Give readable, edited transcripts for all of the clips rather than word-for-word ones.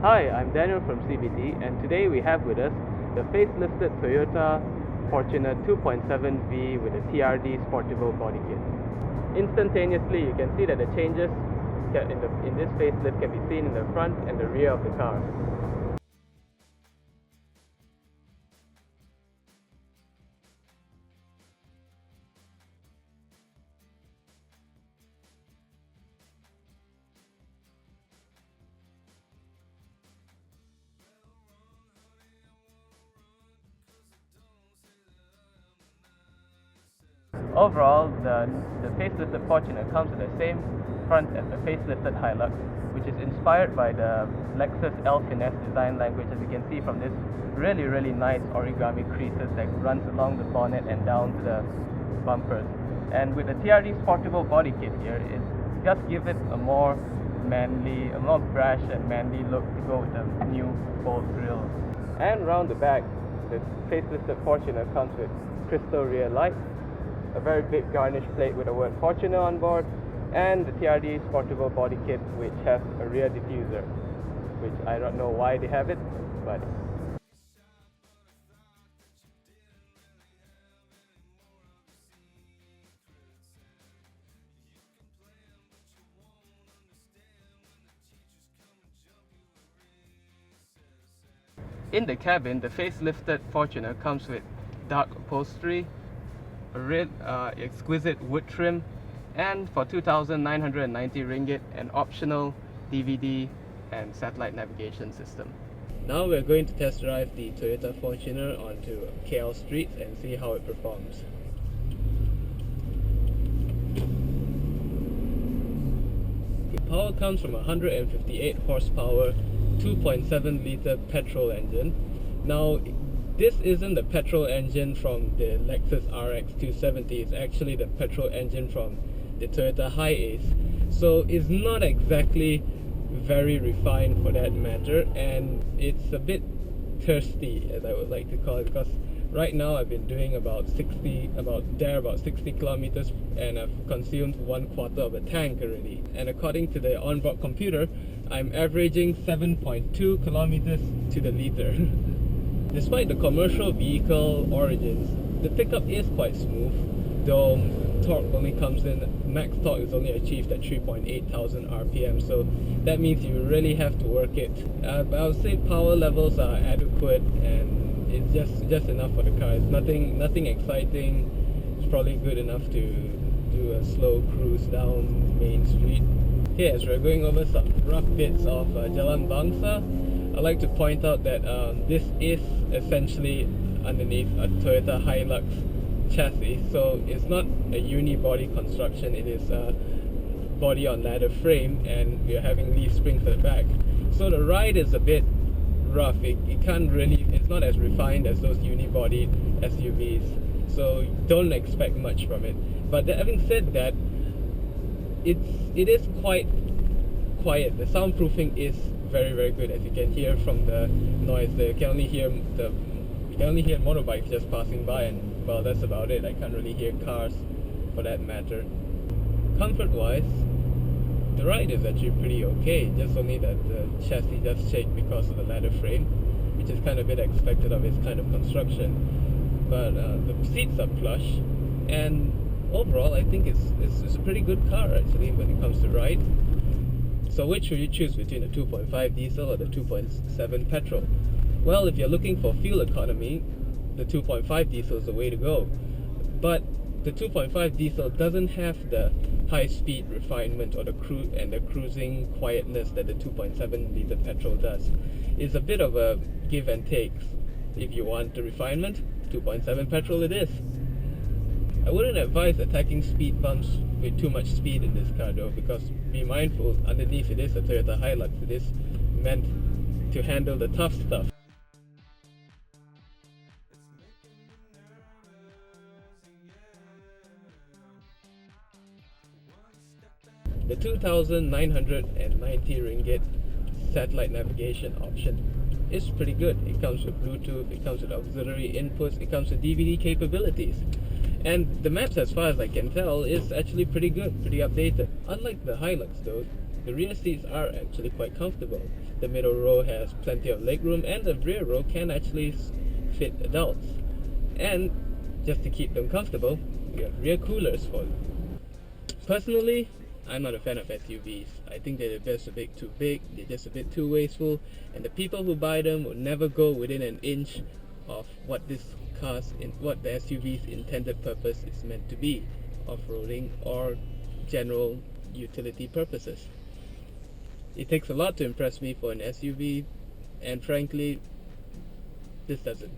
Hi, I'm Daniel from CBT, and today we have with us the facelifted Toyota Fortuna 2.7V with a TRD Sportivo body kit. Instantaneously, you can see that the changes in this facelift can be seen in the front and the rear of the car. Overall, the facelifted Fortuna comes with the same front as the facelifted Hilux, which is inspired by the Lexus L Finesse design language, as you can see from this really nice origami creases that runs along the bonnet and down to the bumpers. And with the TRD Sportivo body kit here, it just gives it a more manly, a more brash and manly look to go with the new bold grille. And round the back, the facelifted Fortuna comes with crystal rear lights, a very big garnish plate with the word Fortuna on board, and the TRD Sportivo body kit, which has a rear diffuser, which I don't know why they have it, but in the cabin, the facelifted Fortuna comes with dark upholstery, a red exquisite wood trim, and for 2,990 ringgit, an optional DVD and satellite navigation system. Now we're going to test drive the Toyota Fortuner onto KL streets and see how it performs. The power comes from a 158 horsepower 2.7 litre petrol engine. Now, this isn't the petrol engine from the Lexus RX 270, it's actually the petrol engine from the Toyota Hiace. So it's not exactly very refined for that matter, and it's a bit thirsty, as I would like to call it, because right now I've been doing about 60 kilometers, and I've consumed 1/4 of a tank already. And according to the onboard computer, I'm averaging 7.2 kilometers to the liter. Despite the commercial vehicle origins, the pickup is quite smooth, though torque only comes in, max torque is only achieved at 3.8 thousand RPM, so that means you really have to work it. But I would say power levels are adequate, and it's just enough for the car. It's nothing exciting. It's probably good enough to do a slow cruise down Main Street. Okay, as we're going over some rough bits of Jalan Bangsa, I'd like to point out that this is essentially underneath a Toyota Hilux chassis, so it's not a unibody construction, it is a body on ladder frame, and we're having leaf springs at the back. So the ride is a bit rough, it's not as refined as those unibody SUVs, so don't expect much from it. But having said that, it is quite quiet. The soundproofing is very good, as you can hear from the noise. You can only hear motorbikes just passing by, and well, that's about it. I can't really hear cars for that matter. Comfort wise, the ride is actually pretty okay, just only that the chassis does shake because of the ladder frame, which is kind of a bit expected of its kind of construction. But the seats are plush, and overall I think it's a pretty good car actually when it comes to ride. So which should you choose between the 2.5 diesel or the 2.7 petrol? Well, if you're looking for fuel economy, the 2.5 diesel is the way to go. But the 2.5 diesel doesn't have the high-speed refinement or the cruising quietness that the 2.7 litre petrol does. It's a bit of a give and take. If you want the refinement, 2.7 petrol it is. I wouldn't advise attacking speed bumps with too much speed in this car though, because be mindful, underneath it is a Toyota Hilux. It is meant to handle the tough stuff. The 2,990 ringgit satellite navigation option is pretty good. It comes with Bluetooth, it comes with auxiliary inputs, it comes with DVD capabilities. And the maps, as far as I can tell, is actually pretty good, pretty updated. Unlike the Hilux though, The rear seats are actually quite comfortable. The middle row has plenty of legroom, and the rear row can actually fit adults. And just to keep them comfortable, we have rear coolers for them. Personally, I'm not a fan of SUVs. I think they're just a bit too big, they're just a bit too wasteful, and the people who buy them will never go within an inch of what what the SUV's intended purpose is meant to be, off-roading or general utility purposes. It takes a lot to impress me for an SUV, and frankly, this doesn't.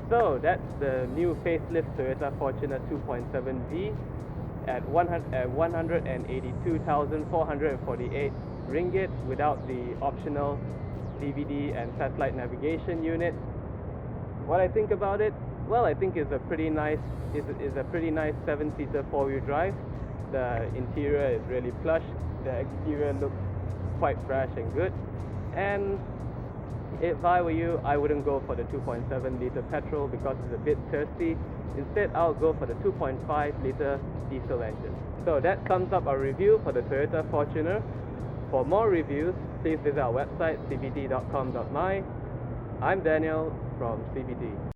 So that's the new facelift Toyota Fortuna 2.7V at 182,448 ringgit without the optional DVD and satellite navigation unit. What I think about it? Well, I think it's a pretty nice 7-seater 4-wheel drive. The interior is really plush. The exterior looks quite fresh and good. And if I were you, I wouldn't go for the 2.7 litre petrol because it's a bit thirsty. Instead, I'll go for the 2.5 litre diesel engine. So that sums up our review for the Toyota Fortuner. For more reviews, please visit our website cbt.com.my. I'm Daniel from CBT.